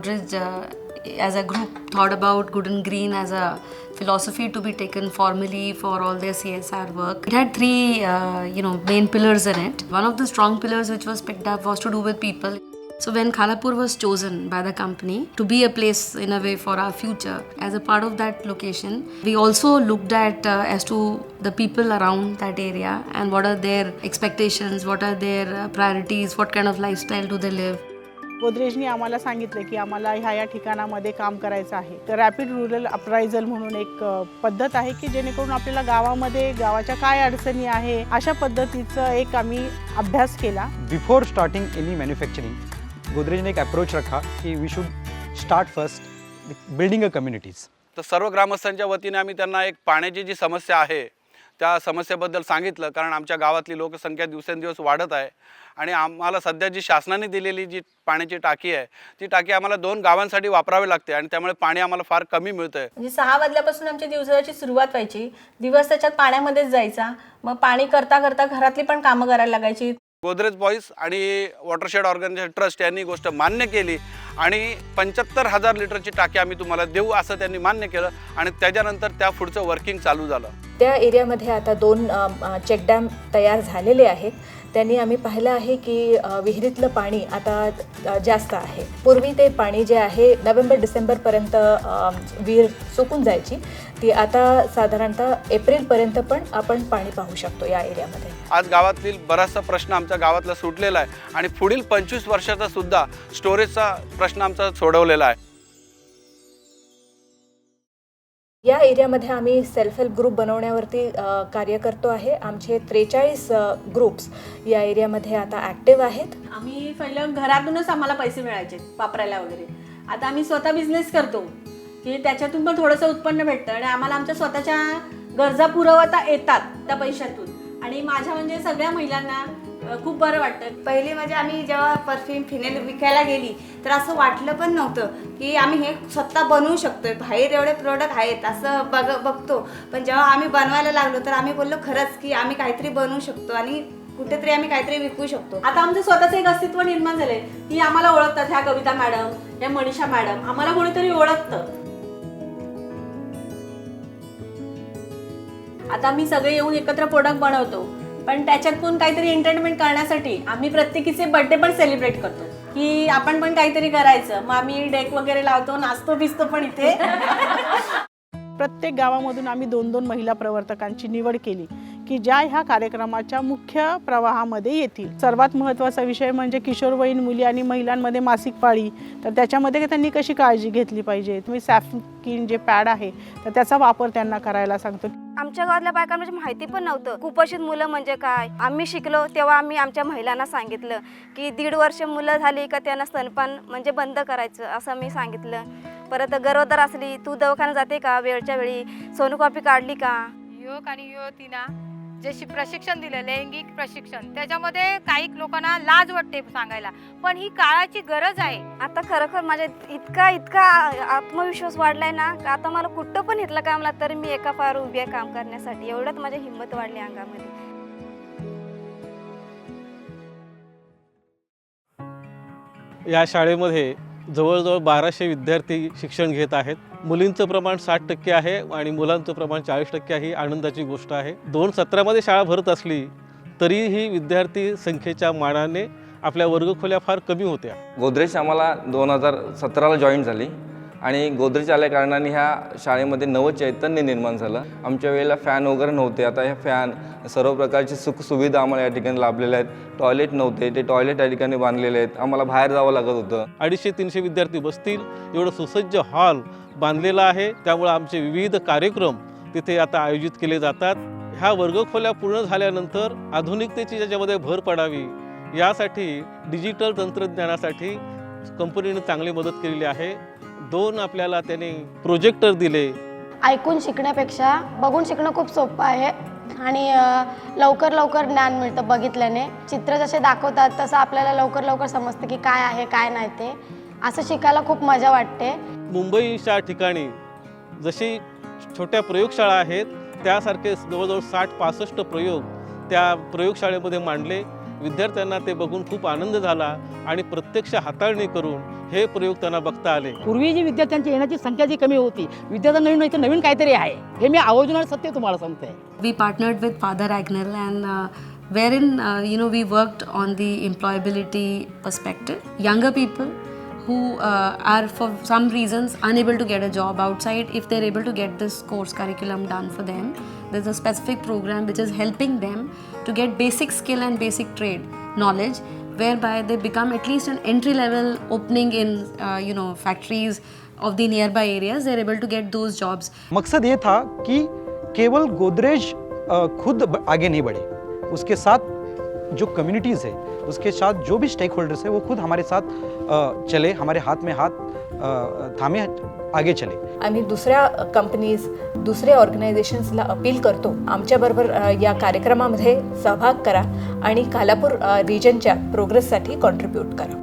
Godrej as a group thought about Good and Green as a philosophy to be taken formally for all their CSR work. It had three main pillars in it. One of the strong pillars which was picked up was to do with people. So when Khalapur was chosen by the company to be a place in a way for our future, as a part of that location, we also looked at as to the people around that area and what are their expectations, what are their priorities, what kind of lifestyle do they live. गोदरेजनी आम्हाला सांगितलं की आम्हाला ह्या ठिकाणामध्ये काम करायचं आहे. तर rapid rural appraisal म्हणून एक पद्धत आहे की जेणेकरून आपल्याला गावामध्ये गावाच्या काय अडचणी आहे अशा पद्धतीचा एक आम्ही अभ्यास केला. Before starting any manufacturing, Godrej ने एक अप्रोच रखा कि we should start first building a communities. तर सर्व ग्रामस्थांच्या वतीने आम्ही त्यांना एक पाण्याची जी समस्या आहे त्या समस्येबद्दल सांगितलं, कारण आमच्या गावातली लोकसंख्या दिवसेंदिवस वाढत आहे आणि आम्हाला सध्या जी शासनाने दिलेली जी पाण्याची टाकी आहे ती टाकी आम्हाला 2 गावांसाठी वापरावी लागते आणि त्यामुळे पाणी आम्हाला फार कमी मिळतं आहे. म्हणजे 6 वाजल्यापासून आमच्या दिवसाची सुरुवात व्हायची, दिवस त्याच्यात पाण्यामध्येच जायचा. मग पाणी करता करता घरातली पण कामं करायला लागायची. गोदरेज बॉईज आणि वॉटरशेड ऑर्गनायझेशन ट्रस्ट यांनी गोष्ट मान्य केली आणि 75,000 लिटरची टाकी आम्ही तुम्हाला देऊ असं त्यांनी मान्य केलं आणि त्याच्यानंतर त्या पुढचं वर्किंग चालू झालं. त्या एरियामध्ये आता 2 चेकडॅम तयार झालेले आहेत. त्यांनी आम्ही पाहिलं आहे की विहिरीतलं पाणी आता जास्त आहे. पूर्वी ते पाणी जे आहे नोव्हेंबर-डिसेंबरपर्यंत विहीर सुकून जायची, ती आता साधारणतः एप्रिलपर्यंत पण आपण पाणी पाहू शकतो या एरियामध्ये. आज गावातील बराचसा प्रश्न आमच्या गावातला सुटलेला आहे आणि पुढील 25 वर्षाचा सुद्धा स्टोरेजचा प्रश्न आमचा सोडवलेला आहे. या एरियामध्ये आम्ही सेल्फ हेल्प ग्रुप बनवण्यावरती कार्य करतो आहे. आमचे 43 ग्रुप्स या एरियामध्ये आता ॲक्टिव्ह आहेत. आम्ही पहिलं घरातूनच आम्हाला पैसे मिळायचे वापरायला वगैरे. आता आम्ही स्वतः बिझनेस करतो की त्याच्यातून पण थोडंसं उत्पन्न भेटतं आणि आम्हाला आमच्या स्वतःच्या गरजा पुरवता येतात त्या पैशातून. आणि माझ्या म्हणजे सगळ्या महिलांना खूप बरं वाटतं. पहिले म्हणजे आम्ही जेव्हा परफ्यूम फिनेल विकायला गेली तर असं वाटलं पण नव्हतं की आम्ही हे स्वतः बनवू शकतोय. बाहेर एवढे प्रोडक्ट आहेत असं बघतो, पण जेव्हा आम्ही बनवायला लागलो तर आम्ही बोललो खरंच की आम्ही काहीतरी बनवू शकतो आणि कुठेतरी आम्ही काहीतरी विकू शकतो. आता आमचं स्वतःचं एक अस्तित्व निर्माण झालंय की आम्हाला ओळखतात, ह्या कविता मॅडम, ह्या मनीषा मॅडम, आम्हाला कोणीतरी ओळखतं. आता आम्ही सगळे येऊन एकत्र प्रोडक्ट बनवतो, पण त्याच्यात पण काहीतरी एंटरटेनमेंट करण्यासाठी आम्ही प्रत्येकीचे बर्थडे पण सेलिब्रेट करतो की आपण पण काहीतरी करायचं. मग आम्ही डेक वगैरे लावतो, नाचतो बिचतो पण इथे. प्रत्येक गावामधून आम्ही 2-2 महिला प्रवर्तकांची निवड केली की ज्या ह्या कार्यक्रमाच्या मुख्य प्रवाहामध्ये येतील. सर्वात महत्त्वाचा विषय म्हणजे किशोरवयीन मुली आणि महिलांमध्ये मासिक पाळी, तर त्याच्यामध्ये त्यांनी कशी काळजी घेतली पाहिजे. तुम्ही सॅफकिन जे पॅड आहे तर त्याचा वापर त्यांना करायला सांगतो. आमच्या गावातल्या बायकांना माहिती पण नव्हतं कुपोषित मुलं म्हणजे काय. आम्ही शिकलो तेव्हा आम्ही आमच्या महिलांना सांगितलं की 1.5 वर्ष मुलं झाली का त्यांना स्तनपान म्हणजे बंद करायचं असं मी सांगितलं. परत गरोदर असली तू दवाखान्यात जाते का, वेळच्या वेळी सोनोग्राफी काढली का. युवक आणि युवतींना जे प्रशिक्षण दिलं, लैंगिक प्रशिक्षण, त्याच्यामध्ये काही लोकांना लाज वाटते सांगायला, पण ही काळाची गरज आहे. आता खरोखर माझ्या इतका आत्मविश्वास वाढलाय ना, आता मला कुठं पण इथलं कामला तरी मी एका पायावर उभी आहे काम करण्यासाठी. एवढंच माझी हिंमत वाढली अंगामध्ये. या शाळेमध्ये जवळजवळ 1200 विद्यार्थी शिक्षण घेत आहेत. मुलींचं प्रमाण 60% आहे आणि मुलांचं प्रमाण 40% आहे. ही आनंदाची गोष्ट आहे. 2 सत्रामध्ये शाळा भरत असली तरीही विद्यार्थी संख्येच्या मानाने आपल्या वर्गखोल्या फार कमी होत्या. गोदरेज आम्हाला 2017ला जॉईन झाली आणि गोदरेज आल्या कारणाने ह्या शाळेमध्ये नवचैतन्य निर्माण झालं. आमच्या वेळेला फॅन वगैरे नव्हते, आता हे फॅन, सर्व प्रकारची सुखसुविधा आम्हाला या ठिकाणी लाभलेल्या आहेत. टॉयलेट नव्हते, ते टॉयलेट या ठिकाणी बांधलेले आहेत. आम्हाला बाहेर जावं लागत होतं. 250-300 विद्यार्थी बसतील एवढं सुसज्ज हॉल बांधलेला आहे. त्यामुळे आमचे विविध कार्यक्रम तिथे आता आयोजित केले जातात. ह्या वर्गखोल्या पूर्ण झाल्यानंतर आधुनिकतेची ज्याच्यामध्ये भर पडावी यासाठी डिजिटल तंत्रज्ञानासाठी कंपनीने चांगली मदत केलेली आहे. 2 आपल्याला त्याने प्रोजेक्टर दिले. ऐकून शिकण्यापेक्षा बघून शिकणं खूप सोपं आहे आणि लवकर ज्ञान मिळतं बघितल्याने. चित्र जसे दाखवतात तसं आपल्याला लवकर समजतं की काय आहे काय नाही ते. असं शिकायला खूप मजा वाटते. मुंबईच्या ठिकाणी जशी छोट्या प्रयोगशाळा आहेत त्यासारखे जवळजवळ 60-65 प्रयोग त्या प्रयोगशाळेमध्ये मांडले. विद्यार्थ्यांना ते बघून खूप आनंद झाला आणि प्रत्यक्ष हाताळणी करून हे प्रयोग त्यांना बघता आले. पूर्वी जी विद्यार्थ्यांची येण्याची संख्या जी कमी होती, विद्यार्थ्यांना नवीन इथं नवीन काहीतरी आहे हे मी आवर्जून सत्य तुम्हाला सांगतोय. We partnered with Father Agnell and wherein we worked on the employability perspective. Younger people who are for some reasons unable to get a job outside, if they're able to get this course curriculum done for them, there's a specific program which is helping them to get basic skill and basic trade knowledge, whereby they become at least an entry level opening in factories of the nearby areas. They're able to get those jobs. मकसद ये था कि केवल गोदरेज खुद आगे नहीं बढ़े, उसके साथ जो कम्युनिटीज़ है, उसके साथ जो भी स्टेक होल्डर्स है वो खुद हमारे साथ चले, हमारे हाथ में हाथ थामे आगे चले. आम्ही दुसऱ्या कंपनीज, दुसऱ्या ऑर्गनायझेशन्सला अपील करतो, आमच्याबरोबर या कार्यक्रमामध्ये सहभाग करा आणि कालापूर रिजनच्या प्रोग्रेससाठी कॉन्ट्रीब्यूट करा.